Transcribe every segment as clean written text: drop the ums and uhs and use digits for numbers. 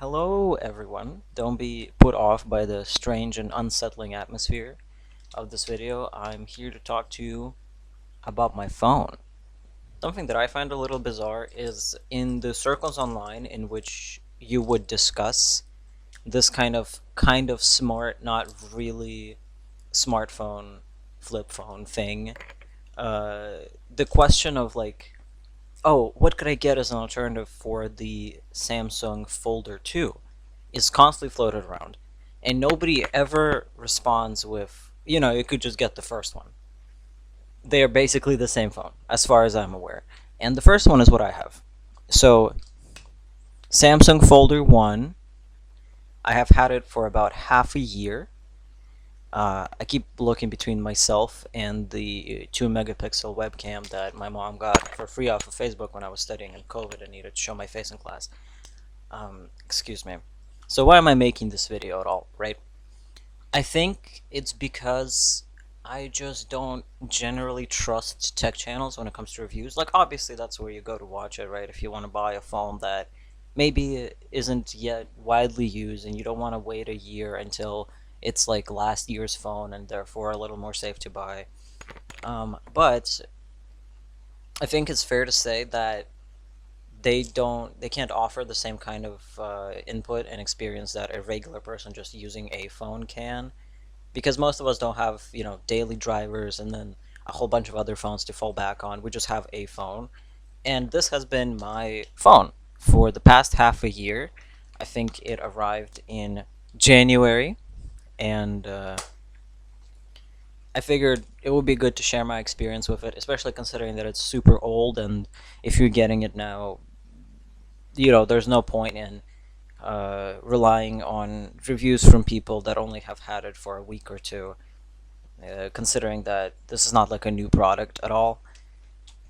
Hello, everyone. Don't be put off by the strange and unsettling atmosphere of this video. I'm here to talk to you about my phone. Something that I find a little bizarre is in the circles online in which you would discuss this kind of smart, not really smartphone, flip phone thing. The question of like, oh, what could I get as an alternative for the Samsung Folder 2 is constantly floated around. And nobody ever responds with, you could just get the first one. They are basically the same phone, as far as I'm aware. And the first one is what I have. So, Samsung Folder 1, I have had it for about half a year. I keep looking between myself and the 2 megapixel webcam that my mom got for free off of Facebook when I was studying in COVID and needed to show my face in class. Excuse me. So why am I making this video at all, right? I think it's because I just don't generally trust tech channels when it comes to reviews. Like, obviously, that's where you go to watch it, right? If you want to buy a phone that maybe isn't yet widely used and you don't want to wait a year until it's like last year's phone and therefore a little more safe to buy. But I think it's fair to say that they can't offer the same kind of input and experience that a regular person just using a phone can, because most of us don't have daily drivers and then a whole bunch of other phones to fall back on. We just have a phone, and this has been my phone for the past half a year. I think it arrived in January, and I figured it would be good to share my experience with it, especially considering that it's super old, and if you're getting it now, there's no point in relying on reviews from people that only have had it for a week or two, considering that this is not like a new product at all.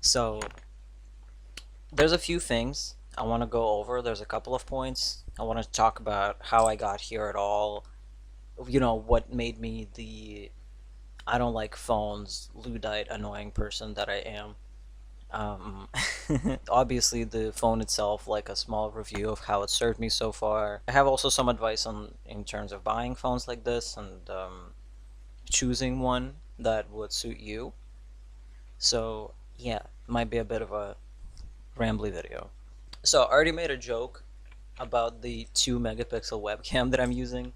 So there's a few things I want to go over. There's a couple of points. I want to talk about how I got here at all, what made me the I don't like phones, Luddite, annoying person that I am. Um, Obviously, the phone itself, like a small review of how it served me so far. I have also some advice on in terms of buying phones like this and choosing one that would suit you. So yeah, might be a bit of a rambly video. So I already made a joke about the 2 megapixel webcam that I'm using,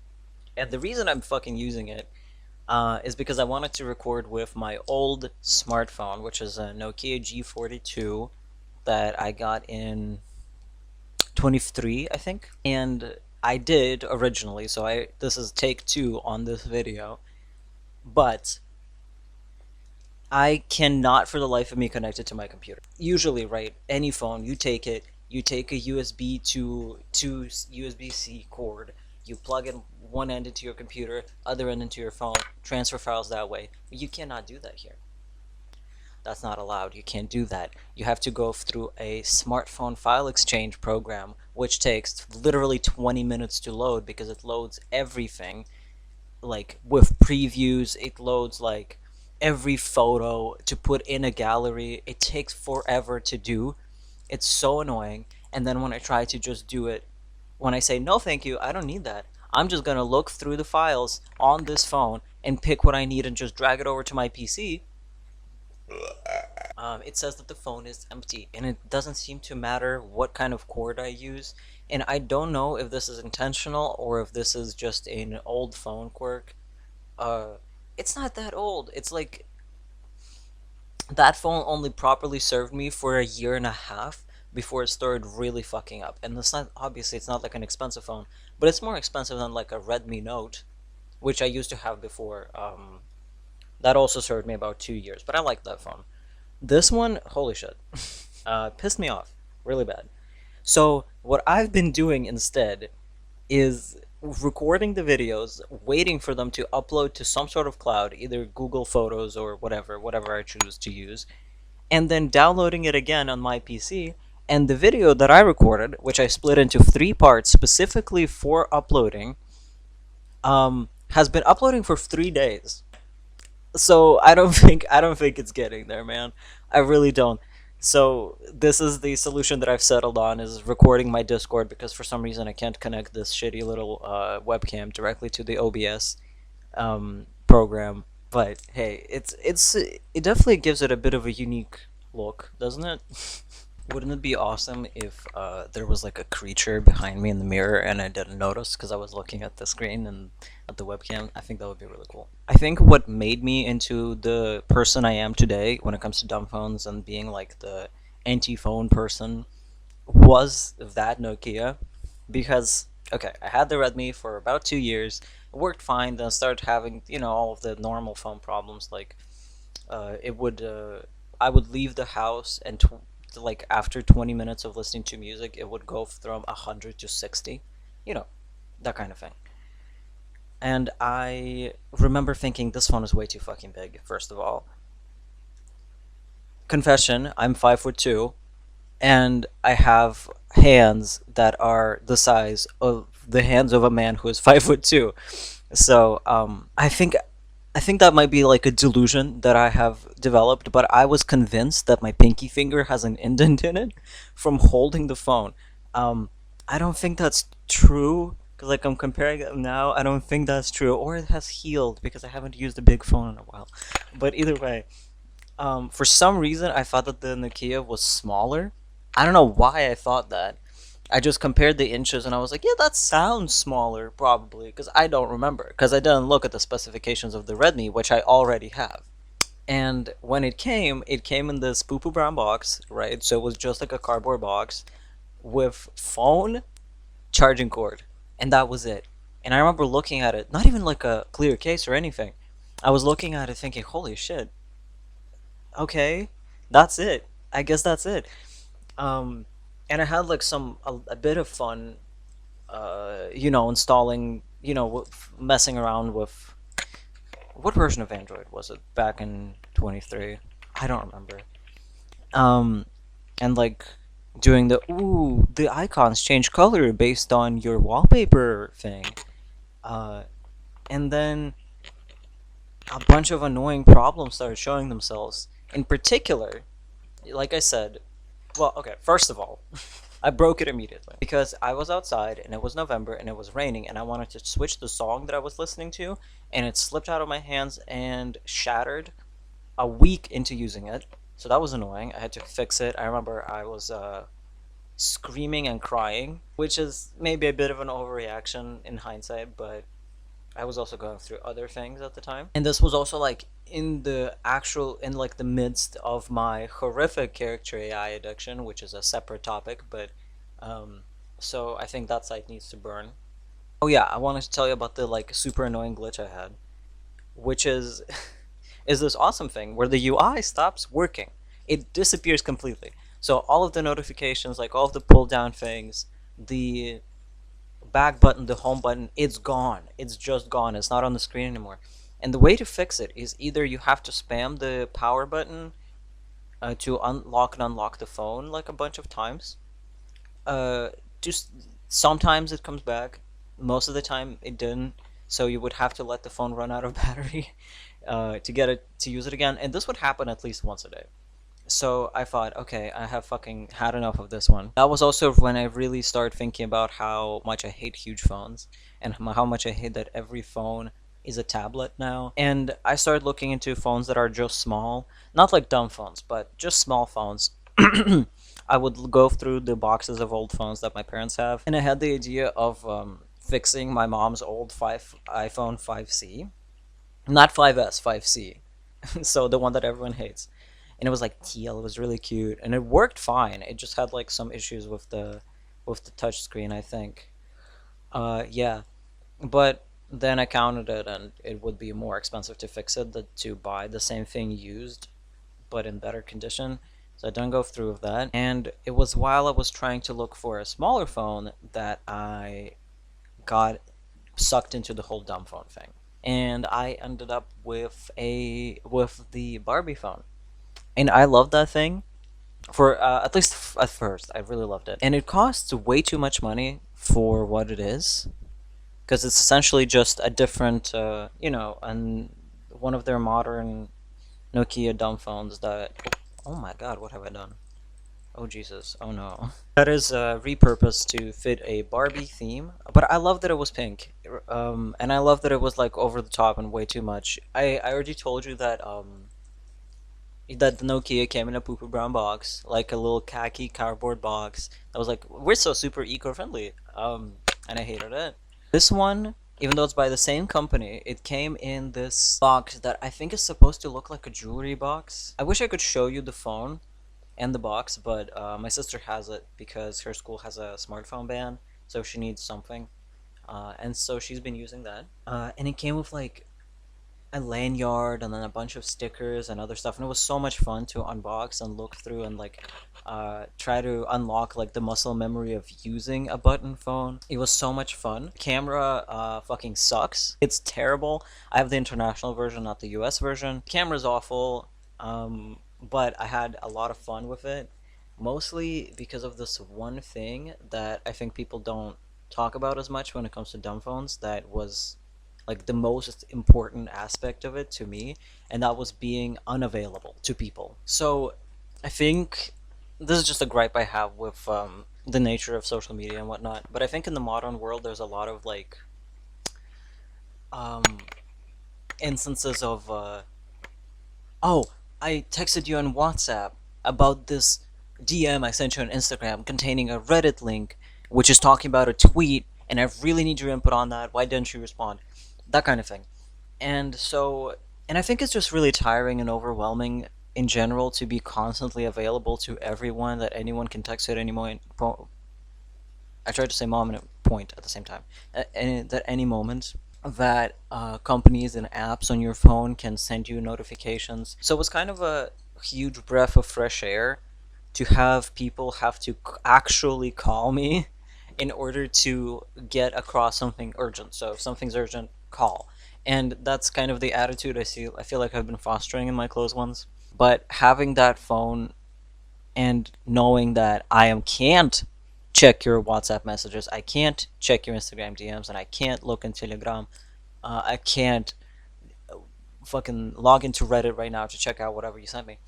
and the reason I'm fucking using it is because I wanted to record with my old smartphone, which is a Nokia G42 that I got in 23, I think. And I did originally, so this is take 2 on this video, but I cannot for the life of me connect it to my computer. Usually, right, any phone, you take a USB to USB-C cord, you plug in one end into your computer, other end into your phone, transfer files that way. But you cannot do that here. That's not allowed. You can't do that. You have to go through a smartphone file exchange program, which takes literally 20 minutes to load because it loads everything. Like with previews, it loads like every photo to put in a gallery. It takes forever to do. It's so annoying. And then when I try to just do it, when I say no thank you, I don't need that. I'm just gonna look through the files on this phone and pick what I need and just drag it over to my PC. It says that the phone is empty, and it doesn't seem to matter what kind of cord I use. And I don't know if this is intentional or if this is just an old phone quirk. Uh, it's not that old. It's like that phone only properly served me for a year and a half before it started really fucking up. And it's not obviously it's not like an expensive phone, but it's more expensive than like a Redmi Note, which I used to have before. That also served me about 2 years, but I like that phone. This one, holy shit, pissed me off really bad. So what I've been doing instead is recording the videos, waiting for them to upload to some sort of cloud, either Google Photos or whatever I choose to use, and then downloading it again on my PC. And the video that I recorded, which I split into 3 parts specifically for uploading, has been uploading for 3 days. So I don't think it's getting there, man. I really don't. So this is the solution that I've settled on, is recording my Discord, because for some reason I can't connect this shitty little webcam directly to the OBS program. But hey, it definitely gives it a bit of a unique look, doesn't it? Wouldn't it be awesome if there was like a creature behind me in the mirror and I didn't notice because I was looking at the screen and at the webcam? I think that would be really cool. I think what made me into the person I am today when it comes to dumb phones and being like the anti-phone person was that Nokia. Because okay, I had the Redmi for about 2 years. It worked fine. Then I started having all of the normal phone problems, like it would I would leave the house and like after 20 minutes of listening to music, it would go from 100 to 60, you know, that kind of thing. And I remember thinking this phone is way too fucking big. First of all, confession: I'm 5'2", and I have hands that are the size of the hands of a man who is 5'2". So I think that might be like a delusion that I have developed, but I was convinced that my pinky finger has an indent in it from holding the phone. Um, I don't think that's true, because like I'm comparing it now. I don't think that's true, or it has healed because I haven't used a big phone in a while. But either way, for some reason I thought that the Nokia was smaller. I don't know why I thought that. I just compared the inches and I was like, yeah, that sounds smaller, probably, because I don't remember, because I didn't look at the specifications of the Redmi, which I already have. And when it came in this poo poo brown box, right? So it was just like a cardboard box with phone, charging cord, and that was it. And I remember looking at it, not even like a clear case or anything. I was looking at it thinking, holy shit, okay, that's it. I guess that's it. Um, and I had like a bit of fun installing, messing around with what version of Android was it back in 23? I don't remember. Um, and like doing the icons change color based on your wallpaper thing. Uh, and then a bunch of annoying problems started showing themselves. In particular, like I said, well, okay, first of all, I broke it immediately because I was outside and it was November and it was raining and I wanted to switch the song that I was listening to, and it slipped out of my hands and shattered a week into using it. So that was annoying. I had to fix it. I remember I was screaming and crying, which is maybe a bit of an overreaction in hindsight, but I was also going through other things at the time. And this was also like in like the midst of my horrific character AI addiction, which is a separate topic, but um so I think that site needs to burn. Oh yeah, I wanted to tell you about the like super annoying glitch I had, which is is this awesome thing where the UI stops working. It disappears completely. So all of the notifications, like all of the pull down things, the back button, the home button, it's gone. It's just gone. It's not on the screen anymore. And the way to fix it is either you have to spam the power button to unlock and unlock the phone like a bunch of times. Uh, just sometimes it comes back. Most of the time it didn't. So you would have to let the phone run out of battery to get it to use it again. And this would happen at least once a day. So I thought, okay, I have fucking had enough of this one. That was also when I really started thinking about how much I hate huge phones and how much I hate that every phone is a tablet now. And I started looking into phones that are just small, not like dumb phones, but just small phones. I would go through the boxes of old phones that my parents have, and I had the idea of fixing my mom's old iPhone 5C, not 5S, 5C. So the one that everyone hates, and it was like teal. It was really cute, and it worked fine. It just had like some issues with the touch screen, I think. Yeah, but then I counted it, and it would be more expensive to fix it than to buy the same thing used, but in better condition. So I didn't go through with that. And it was while I was trying to look for a smaller phone that I got sucked into the whole dumb phone thing, and I ended up with the Barbie phone, and I love that thing. For at least at first, I really loved it, and it costs way too much money for what it is, because it's essentially just a different, and one of their modern Nokia dumb phones that. Oh my God, what have I done? Oh Jesus! Oh no! That is repurposed to fit a Barbie theme, but I love that it was pink, and I love that it was like over the top and way too much. I already told you that the Nokia came in a poopy brown box, like a little khaki cardboard box. I was like, we're so super eco-friendly, and I hated it. This one, even though it's by the same company, it came in this box that I think is supposed to look like a jewelry box. I wish I could show you the phone and the box, but my sister has it because her school has a smartphone ban, so she needs something, and so she's been using that. And it came with like a lanyard and then a bunch of stickers and other stuff, and it was so much fun to unbox and look through and like try to unlock like the muscle memory of using a button phone. It was so much fun. Camera fucking sucks. It's terrible. I have the international version, not the US version. Camera's awful, but I had a lot of fun with it, mostly because of this one thing that I think people don't talk about as much when it comes to dumb phones. That was like the most important aspect of it to me, and that was being unavailable to people. So I think this is just a gripe I have with the nature of social media and whatnot. But I think in the modern world, there's a lot of like um, instances of oh, I texted you on WhatsApp about this DM I sent you on Instagram containing a Reddit link, which is talking about a tweet, and I really need your input on that. Why didn't you respond? That kind of thing. And so, and I think it's just really tiring and overwhelming in general to be constantly available to everyone, that anyone can text at any moment. I tried to say mom and point at the same time. At any moment, that companies and apps on your phone can send you notifications. So it was kind of a huge breath of fresh air to have people have to actually call me in order to get across something urgent. So if something's urgent, call. And that's kind of the attitude I feel like I've been fostering in my close ones. But having that phone and knowing that can't check your WhatsApp messages, I can't check your Instagram DMs, and I can't look in Telegram, I can't fucking log into Reddit right now to check out whatever you sent me.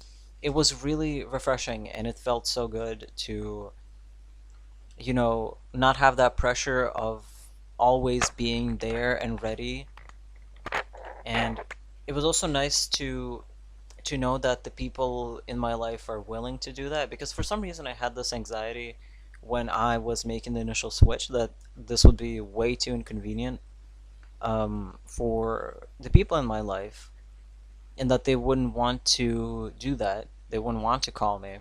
It was really refreshing, and it felt so good to, not have that pressure of always being there and ready. And it was also nice to know that the people in my life are willing to do that, because for some reason I had this anxiety when I was making the initial switch that this would be way too inconvenient for the people in my life, and that they wouldn't want to do that. They wouldn't want to call me,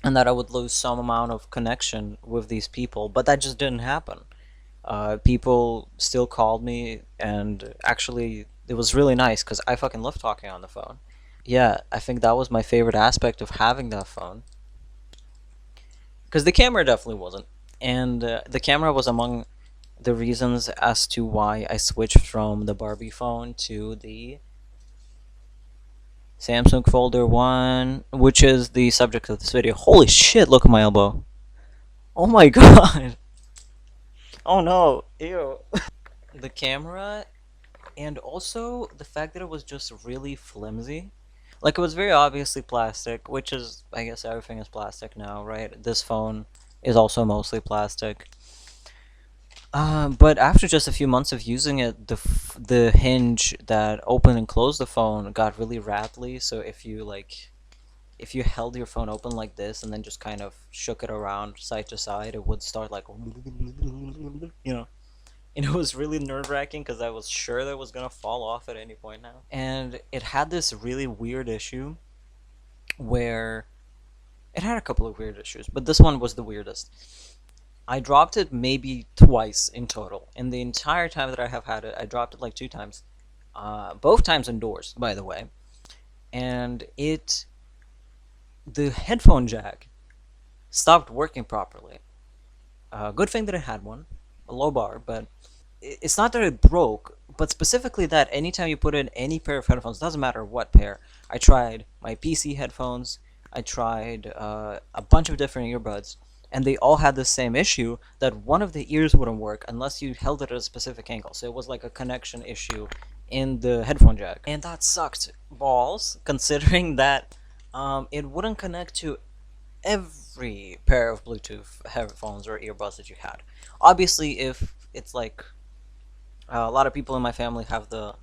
and that I would lose some amount of connection with these people. But that just didn't happen. People still called me, and actually, it was really nice because I fucking love talking on the phone. Yeah, I think that was my favorite aspect of having that phone, because the camera definitely wasn't, and the camera was among the reasons as to why I switched from the Barbie phone to the Samsung Folder 1, which is the subject of this video. Holy shit, look at my elbow. Oh my god. Oh no. Ew. The camera, and also the fact that it was just really flimsy. Like, it was very obviously plastic, which is, I guess everything is plastic now, right? This phone is also mostly plastic. But after just a few months of using it, the hinge that opened and closed the phone got really rattly. So if you held your phone open like this and then just kind of shook it around side to side, it would start like, and it was really nerve wracking because I was sure that it was gonna fall off at any point now. And it had this really weird issue where it had a couple of weird issues, but this one was the weirdest. I dropped it maybe twice in total. In the entire time that I have had it, I dropped it like 2 times. Both times indoors, by the way. And the headphone jack stopped working properly. Good thing that it had one, a low bar, but it's not that it broke, but specifically that anytime you put in any pair of headphones, doesn't matter what pair. I tried my PC headphones, I tried a bunch of different earbuds, and they all had the same issue, that one of the ears wouldn't work unless you held it at a specific angle. So it was like a connection issue in the headphone jack. And that sucked balls, considering that it wouldn't connect to every pair of Bluetooth headphones or earbuds that you had. Obviously, if it's like a lot of people in my family have the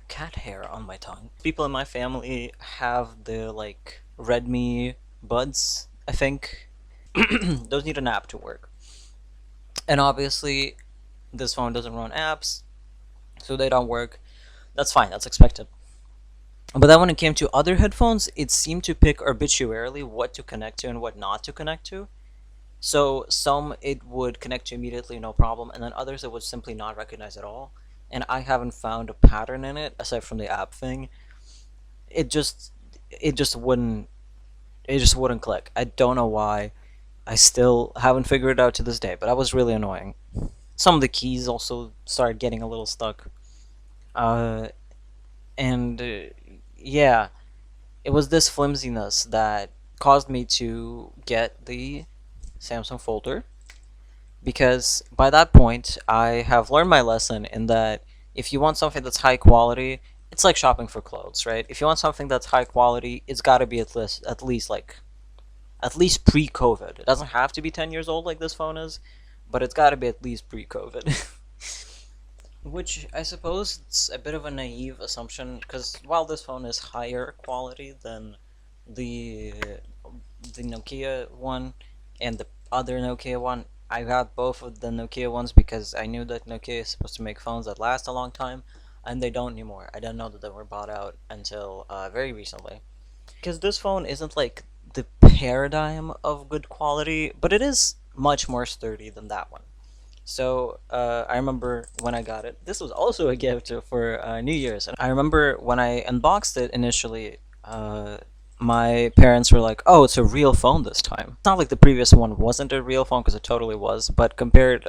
cat hair on my tongue. People in my family have the like Redmi buds, I think. Those need an app to work. And obviously, this phone doesn't run apps, so they don't work. That's fine, that's expected. But then when it came to other headphones, it seemed to pick arbitrarily what to connect to and what not to connect to. So some it would connect to immediately, no problem, and then others it would simply not recognize at all. And I haven't found a pattern in it aside from the app thing. It just it just wouldn't it just wouldn't click. I don't know why. I still haven't figured it out to this day, but that was really annoying. Some of the keys also started getting a little stuck. Uh, and yeah, it was this flimsiness that caused me to get the Samsung Folder, because by that point I have learned my lesson in that if you want something that's high quality, it's like shopping for clothes, right? If you want something that's high quality, it's got to be at least pre-COVID. It doesn't have to be 10 years old like this phone is, but it's got to be at least pre-COVID. Which I suppose it's a bit of a naive assumption, because while this phone is higher quality than the the Nokia one and the other Nokia one, I got both of the Nokia ones because I knew that Nokia is supposed to make phones that last a long time, and they don't anymore. I didn't know that they were bought out until very recently. Because this phone isn't like the paradigm of good quality, but it is much more sturdy than that one. So I remember when I got it. This was also a gift for New Year's, and I remember when I unboxed it initially. My parents were like, "Oh, it's a real phone this time." It's not like the previous one wasn't a real phone, because it totally was. But compared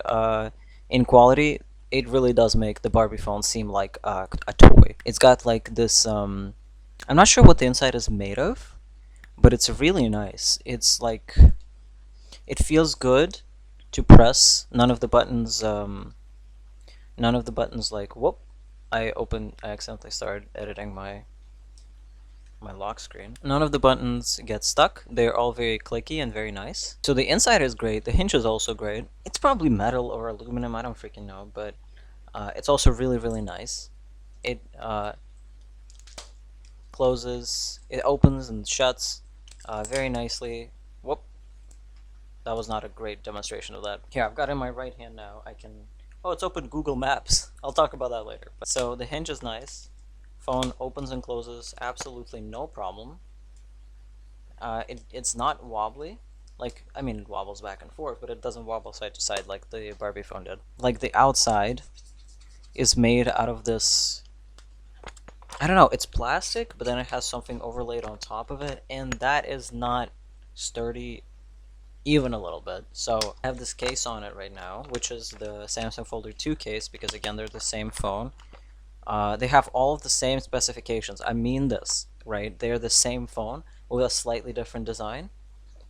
in quality, it really does make the Barbie phone seem like a toy. It's got like this. I'm not sure what the inside is made of, but it's really nice. It's like it feels good to press. None of the buttons like whoop. I accidentally started editing my lock screen. None of the buttons get stuck. They're all very clicky and very nice. So the inside is great. The hinge is also great. It's probably metal or aluminum. I don't freaking know, but it's also really really nice. It closes. It opens and shuts very nicely. Whoop. That was not a great demonstration of that. Here, I've got it in my right hand now. I can... Oh, it's open Google Maps. I'll talk about that later. So the hinge is nice. Phone opens and closes absolutely no problem. It's not wobbly. Like, I mean, it wobbles back and forth, but it doesn't wobble side to side like the Barbie phone did. Like, the outside is made out of this... I don't know, it's plastic, but then it has something overlaid on top of it, and that is not sturdy even a little bit. So I have this case on it right now, which is the Samsung Folder 2 case, because again, they're the same phone. They have all of the same specifications. I mean this, right? They're the same phone with a slightly different design.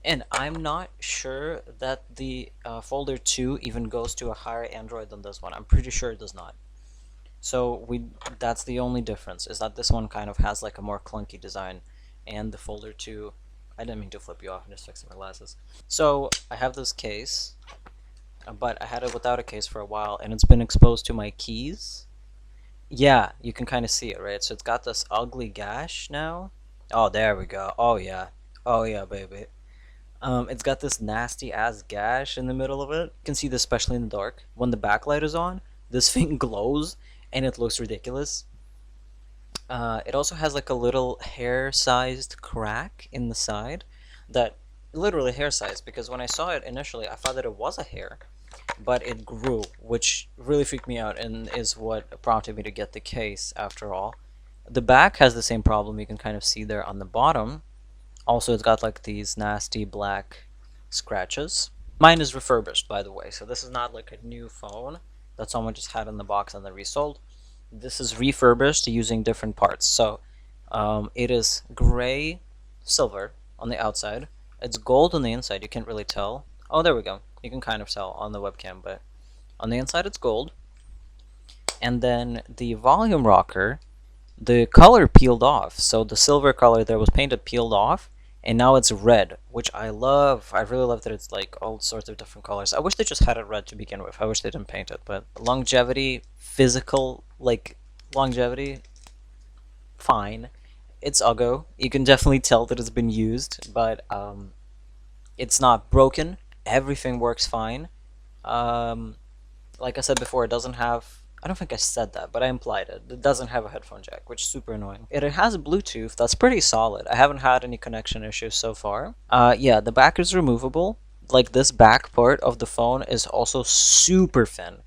And I'm not sure that the Folder 2 even goes to a higher Android than this one. I'm pretty sure it does not. So that's the only difference, is that this one kind of has like a more clunky design, and the Folder 2... I didn't mean to flip you off, I'm just fixing my glasses. So I have this case, but I had it without a case for a while, and it's been exposed to my keys. Yeah, you can kind of see it, right? So it's got this ugly gash now. Oh, there we go. Oh yeah. Oh yeah, baby. It's got this nasty ass gash in the middle of it. You can see this especially in the dark. When the backlight is on, this thing glows, and it looks ridiculous. It also has like a little hair-sized crack in the side, that literally hair-sized, because when I saw it initially, I thought that it was a hair, but it grew, which really freaked me out and is what prompted me to get the case after all. The back has the same problem. You can kind of see there on the bottom. Also, it's got like these nasty black scratches. Mine is refurbished, by the way, so this is not like a new phone that someone just had in the box and then resold. This is refurbished using different parts. So it is gray silver on the outside. It's gold on the inside. You can't really tell. Oh, there we go. You can kind of tell on the webcam, but on the inside it's gold. And then the volume rocker, the color peeled off. So the silver color that was painted peeled off, and now it's red, which I love. I really love that it's like all sorts of different colors. I wish they just had it red to begin with. I wish they didn't paint it, but longevity, physical, like longevity, fine. It's uggo. You can definitely tell that it's been used, but it's not broken. Everything works fine. Um, like I said before, it doesn't have. I don't think I said that, but I implied it. It doesn't have a headphone jack, which is super annoying. It has Bluetooth. That's pretty solid. I haven't had any connection issues so far. Yeah, the back is removable. Like this back part of the phone is also super thin,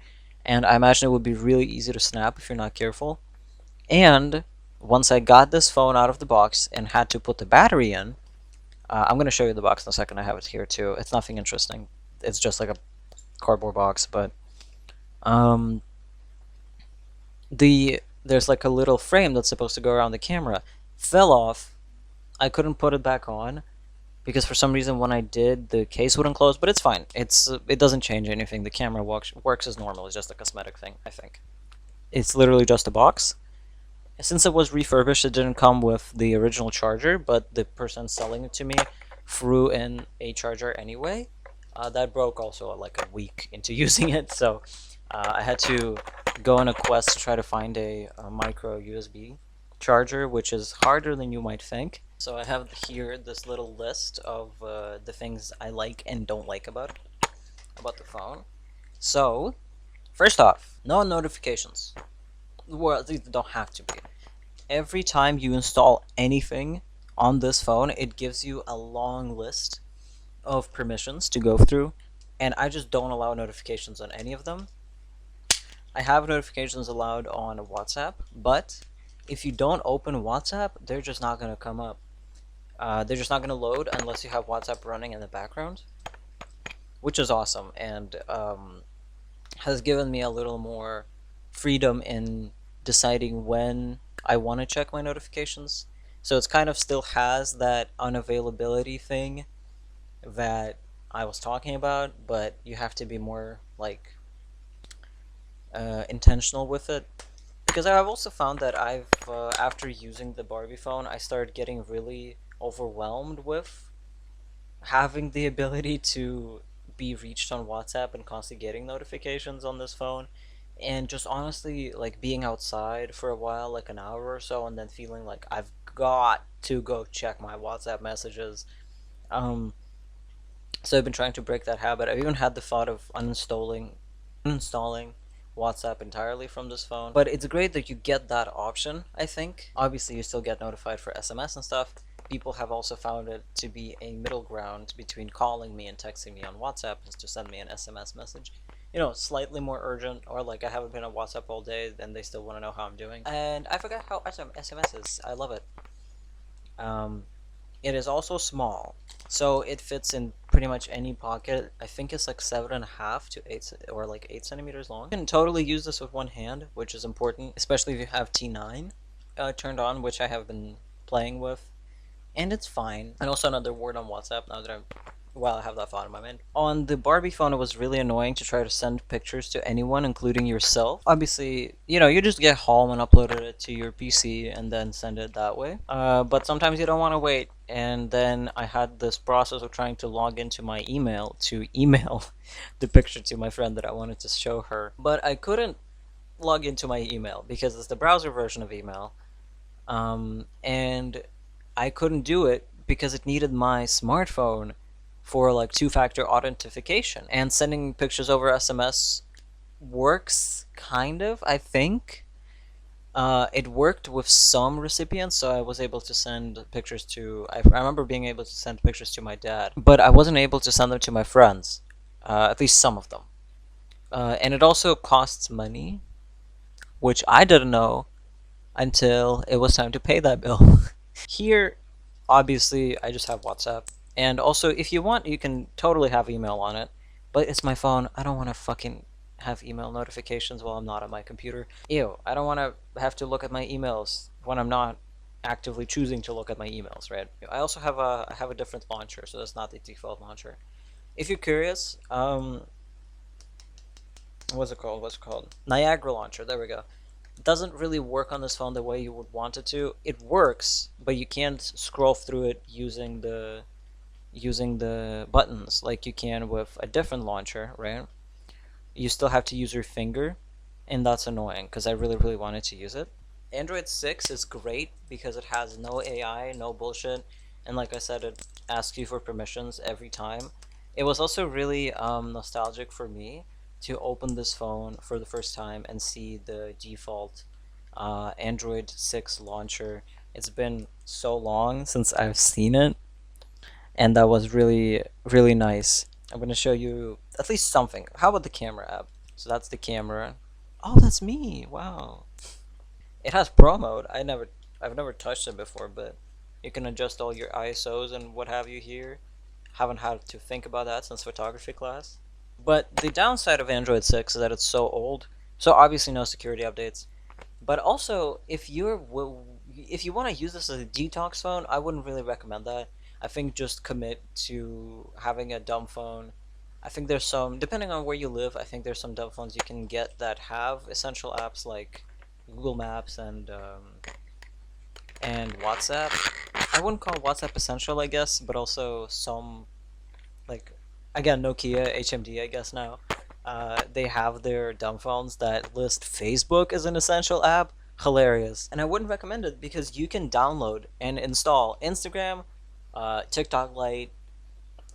and I imagine it would be really easy to snap if you're not careful. And once I got this phone out of the box and had to put the battery in, I'm going to show you the box in a second. I have it here too. It's nothing interesting. It's just like a cardboard box, but um, there's like a little frame that's supposed to go around the camera. Fell off. I couldn't put it back on because for some reason when I did, the case wouldn't close. But it's fine. It doesn't change anything. The camera works as normal. It's just a cosmetic thing, I think. It's literally just a box. Since it was refurbished, it didn't come with the original charger, but the person selling it to me threw in a charger anyway. That broke also like a week into using it, so I had to go on a quest to try to find a micro USB charger, which is harder than you might think. So I have here this little list of the things I like and don't like about the phone. So, first off, no notifications. Well, at least they don't have to be. Every time you install anything on this phone, it gives you a long list of permissions to go through, and I just don't allow notifications on any of them. I have notifications allowed on WhatsApp, but if you don't open WhatsApp, they're just not going to come up. They're just not going to load unless you have WhatsApp running in the background, which is awesome, and has given me a little more freedom in deciding when I want to check my notifications. So it's kind of still has that unavailability thing that I was talking about, but you have to be more like intentional with it. Because I've also found that after using the Barbie phone, I started getting really overwhelmed with having the ability to be reached on WhatsApp and constantly getting notifications on this phone, and just honestly like being outside for a while, like an hour or so, and then feeling like I've got to go check my WhatsApp messages. Um, so I've been trying to break that habit. I've even had the thought of uninstalling WhatsApp entirely from this phone. But it's great that you get that option, I think. Obviously, you still get notified for SMS and stuff. People have also found it to be a middle ground between calling me and texting me on WhatsApp is to send me an SMS message. You know, slightly more urgent, or like I haven't been on WhatsApp all day, and they still want to know how I'm doing. And I forgot how SMS is. I love it. Um, it is also small, so it fits in pretty much any pocket. I think it's like 7.5 to 8, or like 8 centimeters long. You can totally use this with one hand, which is important, especially if you have T9 turned on, which I have been playing with, and it's fine. And also another word on WhatsApp now that I have that thought in my mind. On the Barbie phone, it was really annoying to try to send pictures to anyone, including yourself. Obviously, you just get home and uploaded it to your PC and then send it that way. But sometimes you don't want to wait. And then I had this process of trying to log into my email to email the picture to my friend that I wanted to show her. But I couldn't log into my email because it's the browser version of email. And I couldn't do it because it needed my smartphone for like two-factor authentication, and sending pictures over SMS works kind of, I think. It worked with some recipients, so I was able to send pictures to I remember being able to send pictures to my dad, but I wasn't able to send them to my friends, at least some of them. And it also costs money, which I didn't know until it was time to pay that bill. Here, obviously, I just have WhatsApp. And also, if you want, you can totally have email on it. But it's my phone. I don't want to fucking have email notifications while I'm not on my computer. Ew, I don't want to have to look at my emails when I'm not actively choosing to look at my emails, right? I also have a different launcher, so that's not the default launcher. If you're curious, what's it called? Niagara launcher. There we go. It doesn't really work on this phone the way you would want it to. It works, but you can't scroll through it using the buttons like you can with a different launcher, right? You still have to use your finger, and that's annoying because I really, really wanted to use it. Android 6 is great because it has no AI, no bullshit, and like I said, it asks you for permissions every time. It was also really nostalgic for me to open this phone for the first time and see the default Android 6 launcher. It's been so long since I've seen it, and that was really, really nice. I'm gonna show you at least something. How about the camera app? So that's the camera. Oh, that's me! Wow. It has Pro mode. I've never touched it before, but you can adjust all your ISOs and what have you here. Haven't had to think about that since photography class. But the downside of Android 6 is that it's so old. So obviously no security updates. But also, if you want to use this as a detox phone, I wouldn't really recommend that. I think just commit to having a dumb phone. I think there's some, depending on where you live, I think there's some dumb phones you can get that have essential apps like Google Maps and WhatsApp. I wouldn't call WhatsApp essential, I guess, but also some, like, again, Nokia, HMD, I guess now. They have their dumb phones that list Facebook as an essential app. Hilarious. And I wouldn't recommend it because you can download and install Instagram, TikTok Lite,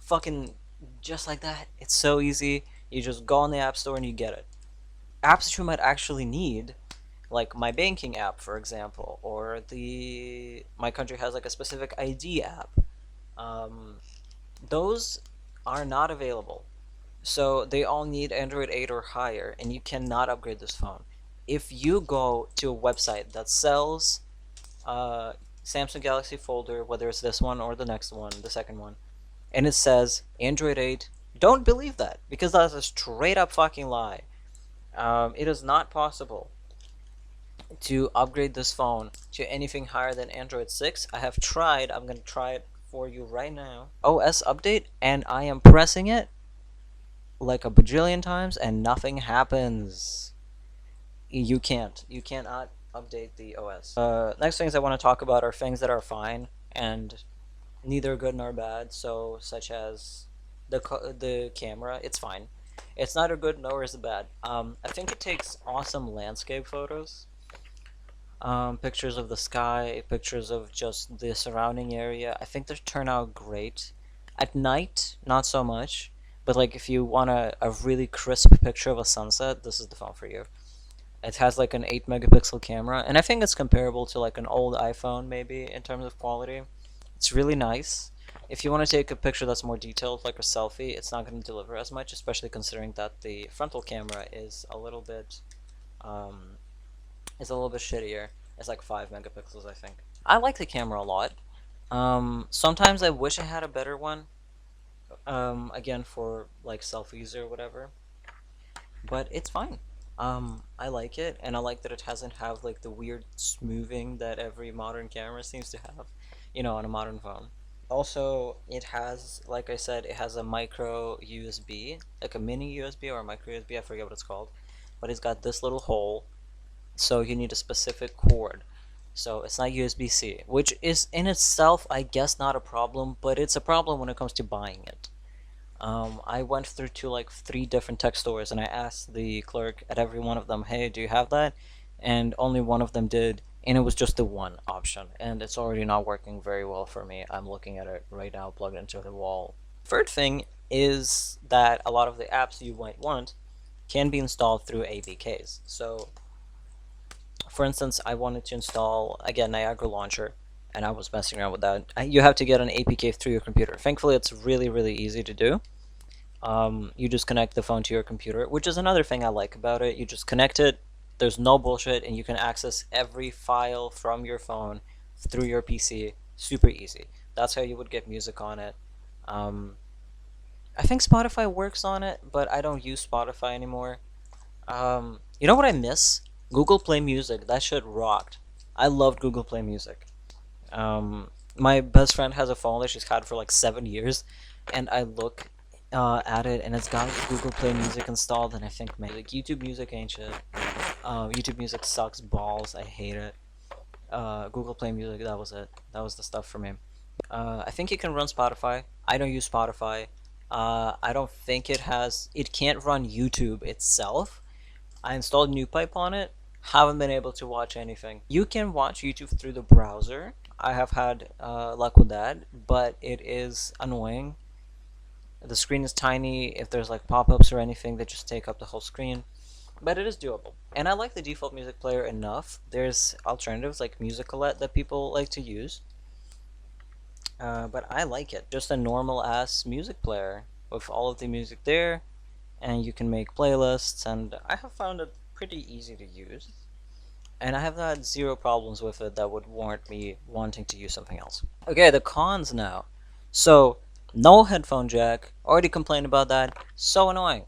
fucking just like that. It's so easy. You just go on the App Store and you get it. Apps that you might actually need, like my banking app, for example, or the my country has like a specific ID app. Um, those are not available. So they all need Android 8 or higher, and you cannot upgrade this phone. If you go to a website that sells uh, Samsung Galaxy Folder, whether it's this one or the next one, the second one, and it says Android 8, don't believe that because that's a straight up fucking lie. It is not possible to upgrade this phone to anything higher than Android 6. I have tried. I'm going to try it for you right now. OS update, and I am pressing it like a bajillion times and nothing happens. You can't. You cannot update the OS. Next things I want to talk about are things that are fine and neither good nor bad. So, such as the camera, it's fine. It's neither good nor is it bad. I think it takes awesome landscape photos. Pictures of the sky, pictures of just the surrounding area. I think they turn out great. At night, not so much. But like if you want a really crisp picture of a sunset, this is the phone for you. It has like an 8 megapixel camera, and I think it's comparable to like an old iPhone maybe in terms of quality. It's really nice. If you want to take a picture that's more detailed, like a selfie, it's not going to deliver as much, especially considering that the frontal camera um, is a little bit shittier. It's like 5 megapixels, I think. I like the camera a lot. Sometimes I wish I had a better one. Again, for like selfies or whatever. But it's fine. I like it, and I like that it doesn't have like the weird smoothing that every modern camera seems to have, on a modern phone. Also, it has, like I said, it has a micro USB, like a mini USB or a micro USB, I forget what it's called. But it's got this little hole, so you need a specific cord. So it's not USB-C, which is in itself, I guess, not a problem, but it's a problem when it comes to buying it. I went through to like 3 different tech stores and I asked the clerk at every one of them, hey, do you have that? And only one of them did, and it was just the one option, and it's already not working very well for me. I'm looking at it right now, plugged into the wall. Third thing is that a lot of the apps you might want can be installed through APKs. So, for instance, I wanted to install, again, Niagara Launcher, and I was messing around with that. You have to get an APK through your computer. Thankfully, it's really, really easy to do. You just connect the phone to your computer, which is another thing I like about it. You just connect it, there's no bullshit, and you can access every file from your phone through your PC. Super easy. That's how you would get music on it. I think Spotify works on it, but I don't use Spotify anymore. You know what I miss? Google Play Music. That shit rocked. I loved Google Play Music. My best friend has a phone that she's had for like 7 years, and I look at it, and it's got Google Play Music installed, and I think, man, like YouTube Music ain't shit. YouTube Music sucks balls. I hate it. Google Play Music, that was it. That was the stuff for me. I think it can run Spotify. I don't use Spotify. I don't think it has. It can't run YouTube itself. I installed NewPipe on it. Haven't been able to watch anything. You can watch YouTube through the browser. I have had luck with that, but it is annoying. The screen is tiny. If there's like pop-ups or anything, they just take up the whole screen. But it is doable. And I like the default music player enough. There's alternatives like Musicalette that people like to use. But I like it. Just a normal ass music player with all of the music there, and you can make playlists, and I have found it pretty easy to use. And I have had zero problems with it that would warrant me wanting to use something else. Okay, the cons now. So, no headphone jack. Already complained about that. So annoying.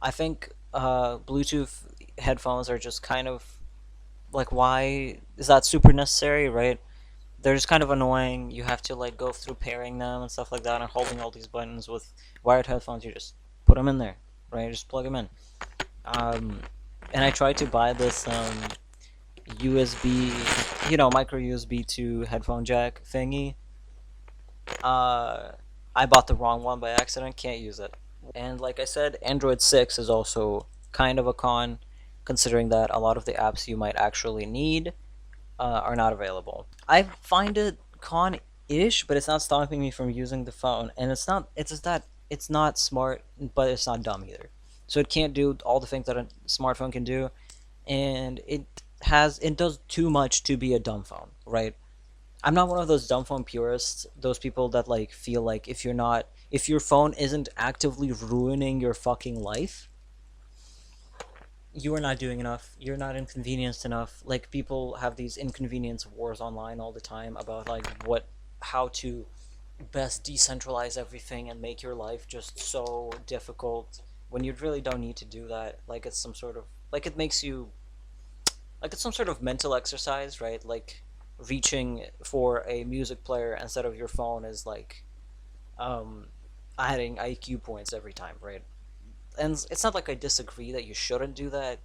I think Bluetooth headphones are just kind of like, why is that super necessary, right? They're just kind of annoying. You have to like go through pairing them and stuff like that, and holding all these buttons. With wired headphones, you just put them in there, right? Just plug them in. Um, and I tried to buy this USB, micro USB to headphone jack thingy. Uh, I bought the wrong one by accident. Can't use it. And like I said, Android 6 is also kind of a con, considering that a lot of the apps you might actually need are not available. I find it con-ish, but it's not stopping me from using the phone. And it's not. It's just that it's not smart, but it's not dumb either. So it can't do all the things that a smartphone can do, and it does too much to be a dumb phone, right? I'm not one of those dumb phone purists, those people that like feel like if your phone isn't actively ruining your fucking life, you are not doing enough. You're not inconvenienced enough. Like, people have these inconvenience wars online all the time about like how to best decentralize everything and make your life just so difficult when you really don't need to do that. Like, it's some sort of like it makes you like it's some sort of mental exercise, right? Like, reaching for a music player instead of your phone is like um adding IQ points every time, right? And it's not like I disagree that you shouldn't do that.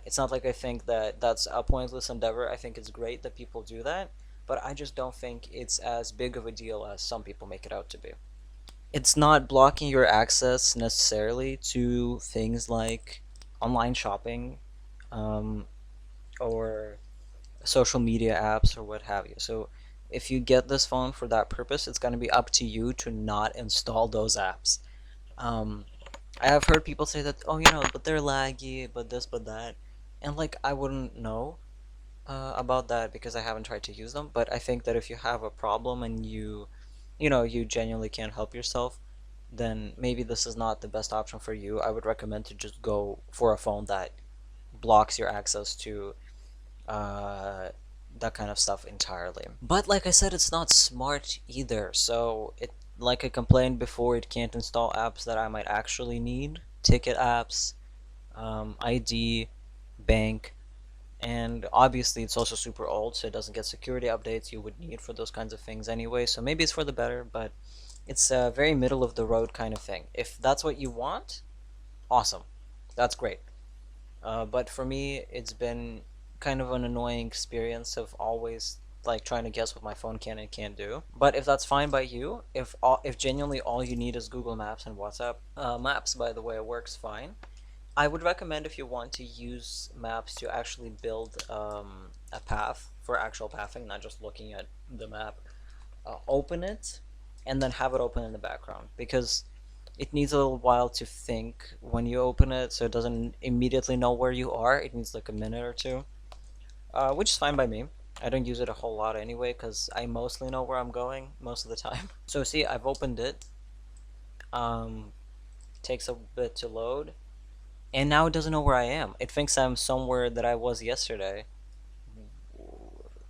It's not like I think that that's a pointless endeavor. I think it's great that people do that, but I just don't think it's as big of a deal as some people make it out to be. It's not blocking your access necessarily to things like online shopping, um, or social media apps or what have you. So if you get this phone for that purpose, it's going to be up to you to not install those apps. Um, I have heard people say that, oh, but they're laggy, but this, but that. And like, I wouldn't know about that because I haven't tried to use them. But I think that if you have a problem and you genuinely can't help yourself, then maybe this is not the best option for you. I would recommend to just go for a phone that blocks your access to uh, that kind of stuff entirely. But like I said, it's not smart either. So like I complained before, it can't install apps that I might actually need, ticket apps, ID, bank, and obviously it's also super old, so it doesn't get security updates you would need for those kinds of things anyway. So maybe it's for the better, but it's a very middle of the road kind of thing. If that's what you want, awesome, that's great. But for me, it's been kind of an annoying experience of always like trying to guess what my phone can and can't do. But if that's fine by you, if genuinely all you need is Google Maps and WhatsApp, Maps, by the way, works fine. I would recommend, if you want to use Maps to actually build a path for actual pathing, not just looking at the map, open it and then have it open in the background, because it needs a little while to think when you open it, so it doesn't immediately know where you are. It needs like a minute or two, which is fine by me. I don't use it a whole lot anyway because I mostly know where I'm going most of the time. So see, I've opened it. Um, Takes a bit to load, and now it doesn't know where I am. It thinks I'm somewhere that I was yesterday.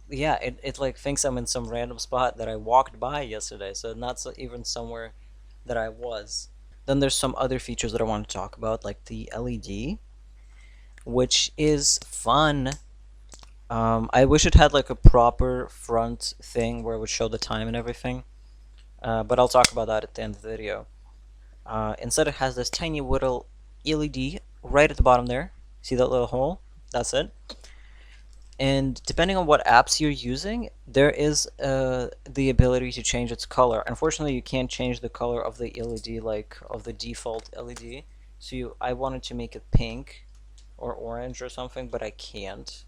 Yeah, it like thinks I'm in some random spot that I walked by yesterday, so not even somewhere that I was. Then there's some other features that I want to talk about, like the LED, which is fun. I wish it had like a proper front thing where it would show the time and everything, but I'll talk about that at the end of the video. Instead, it has this tiny little LED right at the bottom there. See that little hole? That's it. And depending on what apps you're using, there is the ability to change its color. Unfortunately, you can't change the color of the LED, like of the default LED. So I wanted to make it pink or orange or something, but I can't.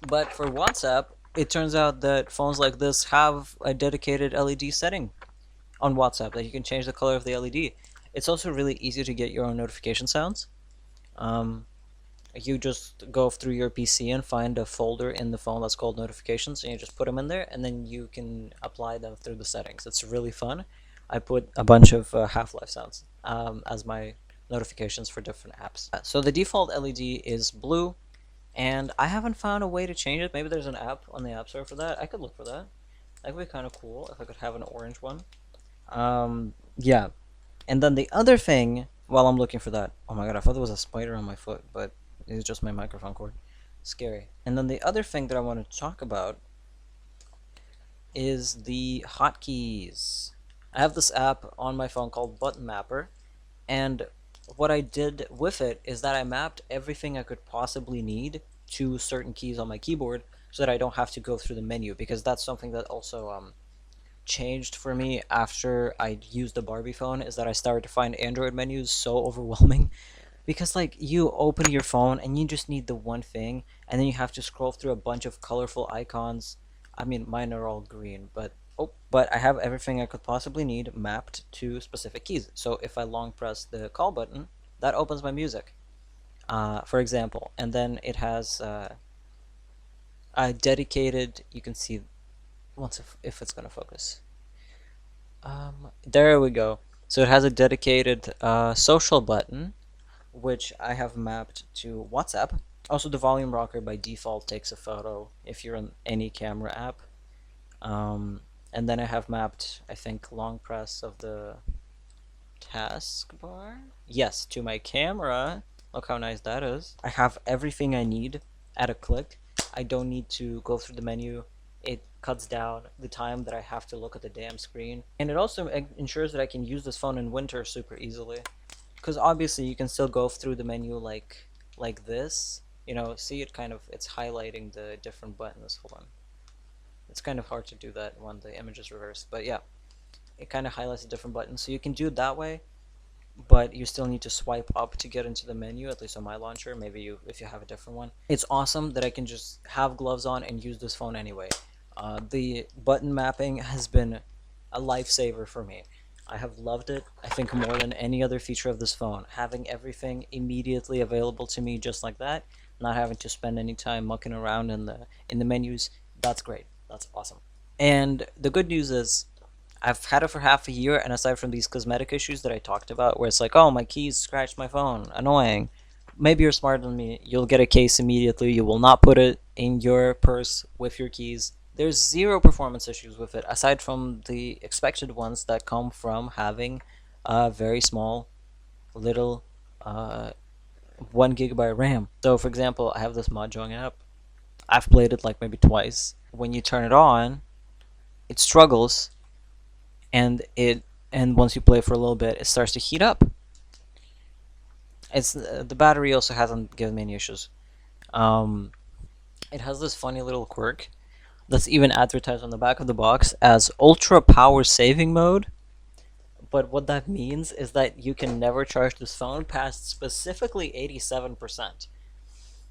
But for WhatsApp, it turns out that phones like this have a dedicated LED setting on WhatsApp that you can change the color of the LED. It's also really easy to get your own notification sounds. Um, you just go through your PC and find a folder in the phone that's called notifications, and you just put them in there, and then you can apply them through the settings. It's really fun. I put a bunch of Half-Life sounds as my notifications for different apps. So the default LED is blue, and I haven't found a way to change it. Maybe there's an app on the App Store for that. I could look for that. That would be kind of cool if I could have an orange one. Yeah. And then the other thing, while I'm looking for that, oh my god, I thought there was a spider on my foot, but it's just my microphone cord. Scary. And then the other thing that I want to talk about is the hotkeys. I have this app on my phone called Button Mapper, and what I did with it is that I mapped everything I could possibly need to certain keys on my keyboard so that I don't have to go through the menu, because that's something that also changed for me after I used the Barbie phone, is that I started to find Android menus so overwhelming because like you open your phone and you just need the one thing, and then you have to scroll through a bunch of colorful icons. I mean, mine are all green, but I have everything I could possibly need mapped to specific keys. So if I long press the call button, that opens my music, for example, and then it has a dedicated. You can see once if it's gonna focus. There we go. So it has a dedicated social button, which I have mapped to WhatsApp. Also, the volume rocker by default takes a photo if you're in any camera app. And then I have mapped, I think, long press of the taskbar. Yes, to my camera. Look how nice that is. I have everything I need at a click. I don't need to go through the menu. It cuts down the time that I have to look at the damn screen. And it also ensures that I can use this phone in winter super easily. Because obviously you can still go through the menu like this. You know, see it kind of, it's highlighting the different buttons. Hold on. It's kind of hard to do that when the image is reversed. But yeah, it kind of highlights the different buttons. So you can do it that way, but you still need to swipe up to get into the menu, at least on my launcher. Maybe if you have a different one. It's awesome that I can just have gloves on and use this phone anyway. The button mapping has been a lifesaver for me. I have loved it, I think, more than any other feature of this phone. Having everything immediately available to me just like that, not having to spend any time mucking around in the menus, that's great. That's awesome. And the good news is I've had it for half a year, and aside from these cosmetic issues that I talked about, where it's like, oh, my keys scratched my phone, annoying. Maybe you're smarter than me. You'll get a case immediately. You will not put it in your purse with your keys. There's zero performance issues with it, aside from the expected ones that come from having a very small, little, 1 GB RAM. So, for example, I have this Mahjong app. I've played it like maybe twice. When you turn it on, it struggles, and once you play for a little bit, it starts to heat up. It's the battery also hasn't given me any issues. Um, it has this funny little quirk that's even advertised on the back of the box as ultra power saving mode. But what that means is that you can never charge this phone past specifically 87%.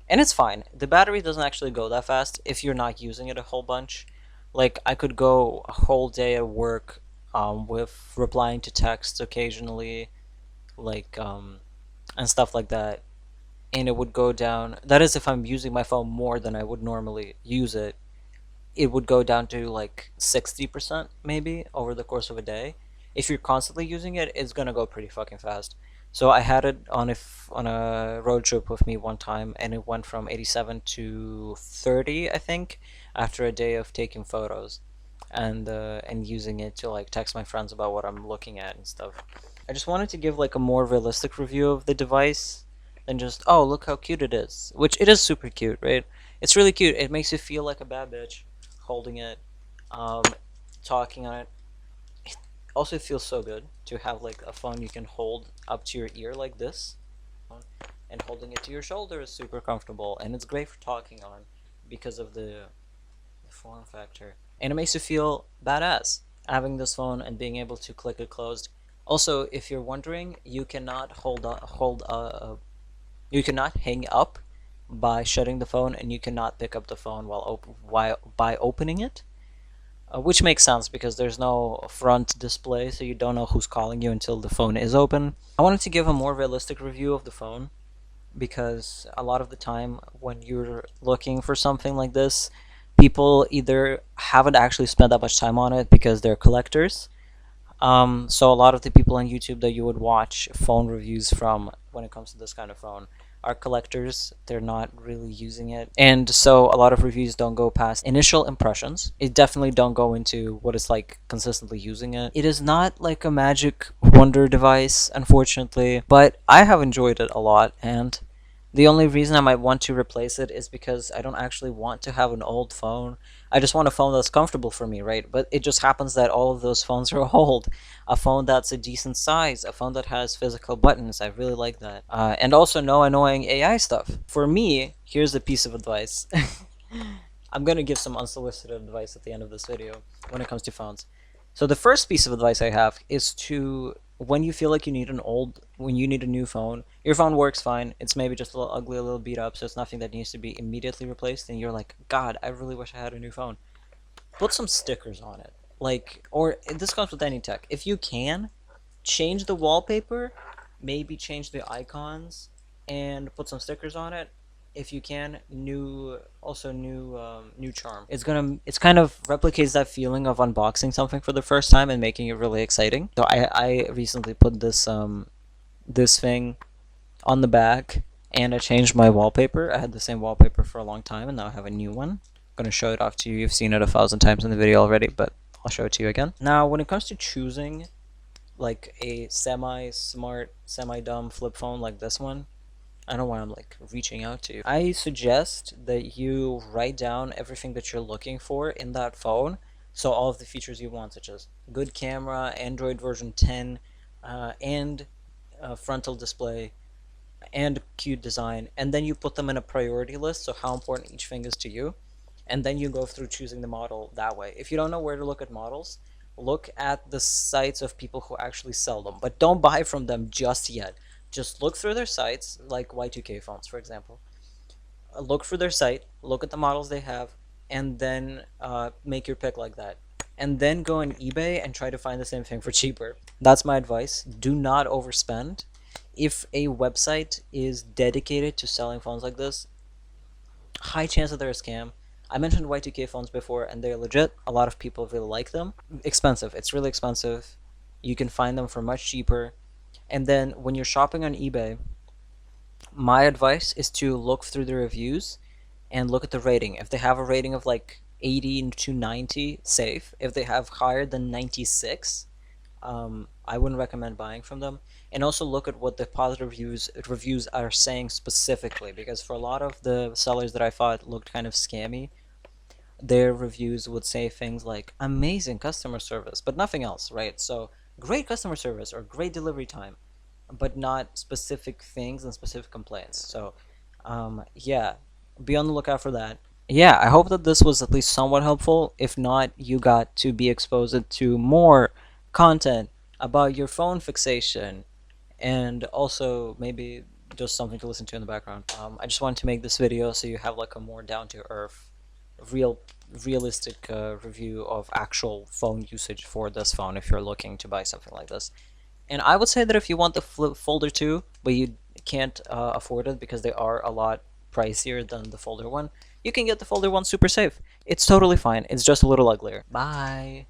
And it's fine. The battery doesn't actually go that fast if you're not using it a whole bunch. Like, I could go a whole day at work with replying to texts occasionally, like, and stuff like that. And it would go down. That is if I'm using my phone more than I would normally use it. It would go down to like 60% maybe over the course of a day. If you're constantly using it, it's gonna go pretty fucking fast. So I had it on a road trip with me one time, and it went from 87 to 30, I think, after a day of taking photos and using it to like text my friends about what I'm looking at and stuff. I just wanted to give like a more realistic review of the device than just, oh, look how cute it is, which it is super cute, right? It's really cute. It makes you feel like a bad bitch holding it, um, talking on it. It also feels so good to have like a phone you can hold up to your ear like this, and holding it to your shoulder is super comfortable, and it's great for talking on because of the form factor. And it makes you feel badass having this phone and being able to click it closed. Also, if you're wondering, you cannot you cannot hang up by shutting the phone, and you cannot pick up the phone while by opening it. Which makes sense because there's no front display, so you don't know who's calling you until the phone is open. I wanted to give a more realistic review of the phone because a lot of the time when you're looking for something like this, people either haven't actually spent that much time on it because they're collectors. So a lot of the people on YouTube that you would watch phone reviews from when it comes to this kind of phone are collectors. They're not really using it. And so a lot of reviews don't go past initial impressions. It definitely don't go into what it's like consistently using it. It is not like a magic wonder device, unfortunately, but I have enjoyed it a lot, and the only reason I might want to replace it is because I don't actually want to have an old phone. I just want a phone that's comfortable for me, right? But it just happens that all of those phones are old. A phone that's a decent size, a phone that has physical buttons. I really like that. And also no annoying AI stuff. For me, here's a piece of advice. I'm going to give some unsolicited advice at the end of this video when it comes to phones. So the first piece of advice I have is to, when you feel like when you need a new phone, your phone works fine, it's maybe just a little ugly, a little beat up, so it's nothing that needs to be immediately replaced, and you're like, God, I really wish I had a new phone. Put some stickers on it. Like, or this comes with any tech. If you can, change the wallpaper, maybe change the icons, and put some stickers on it. If you can, new charm. It's kind of replicates that feeling of unboxing something for the first time and making it really exciting. So I recently put this thing on the back, and I changed my wallpaper. I had the same wallpaper for a long time, and now I have a new one. I'm gonna show it off to you. You've seen it 1,000 times in the video already, but I'll show it to you again. Now, when it comes to choosing like a semi-smart, semi-dumb flip phone like this one, I don't know why I'm like reaching out to you. I suggest that you write down everything that you're looking for in that phone. So all of the features you want, such as good camera, Android version 10, and frontal display, and cute design, and then you put them in a priority list, so how important each thing is to you, and then you go through choosing the model that way. If you don't know where to look at models, look at the sites of people who actually sell them, but don't buy from them just yet. Just look through their sites, like Y2K phones, for example. Look through their site, look at the models they have, and then make your pick like that. And then go on eBay and try to find the same thing for cheaper. That's my advice. Do not overspend. If a website is dedicated to selling phones like this, high chance that they're a scam. I mentioned Y2K phones before, and they're legit. A lot of people really like them. Expensive. It's really expensive. You can find them for much cheaper. And then when you're shopping on eBay, my advice is to look through the reviews and look at the rating. If they have a rating of like 80 to 90, safe. If they have higher than 96, I wouldn't recommend buying from them. And also look at what the positive reviews are saying specifically, because for a lot of the sellers that I thought looked kind of scammy, their reviews would say things like amazing customer service, but nothing else, right? So great customer service or great delivery time, but not specific things and specific complaints. So yeah, be on the lookout for that. Yeah, I hope that this was at least somewhat helpful. If not, you got to be exposed to more content about your phone fixation, and also maybe just something to listen to in the background. I just wanted to make this video so you have like a more down-to-earth, realistic review of actual phone usage for this phone if you're looking to buy something like this. And I would say that if you want the flip folder 2, but you can't afford it because they are a lot pricier than the folder 1, you can get the folder 1 super safe. It's totally fine. It's just a little uglier. Bye!